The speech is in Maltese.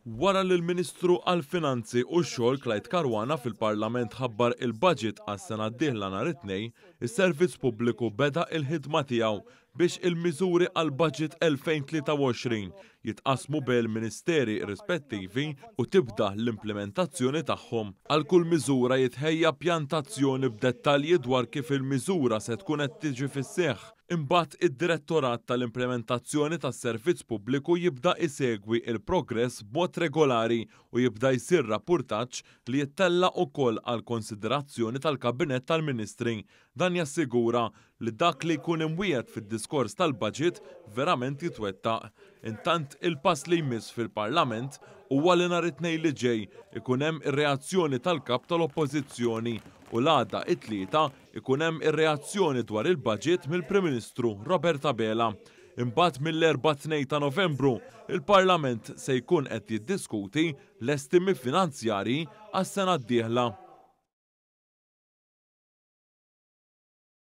Wara li l-Ministru għall-Finanzi u x-Xogħol Clyde Caruana fil-Parlament ħabbar il-budget għas-sena d-dieħla nhar it-Tnejn, is-Servizz Pubbliku beda l-ħidma tiegħu biex il-miżuri għall-budget 2023 jitqasmu bejn il-Ministeri rispettivi u tibda l-implementazzjoni tagħhom. Għal kull miżura jitħejja pjantazzjoni b'dettalji dwar kif il-miżura se tkun qed tiġi fis-seħħ. Imbagħad id-Direttorat tal-Implementazzjoni tas-Servizz Pubbliku jibda jsegwi il-progress b'mod regolari u jibda jsir rapportaġġ li jittella wkoll għal konsiderazzjoni tal-Kabinett tal-Ministri. Dan jassigura li dak li jkun imwiegħed fid-diskors tal-budget verament jitwettaq. Intant il-pass li jmiss fil-Parlament huwa li nhar it-Tnejn li ġej ikun hemm ir-reazzjoni tal-kap tal-Oppożizzjoni u l-għada it-tlieta ikun hemm ir-reazzjoni dwar il-budget mill-Prim Ministru Robert Abela. Imbagħad mill-4 ta' Novembru il-Parlament se jkun qed jiddiskuti l-estimi finanzjarji għas-sena d-dieħla.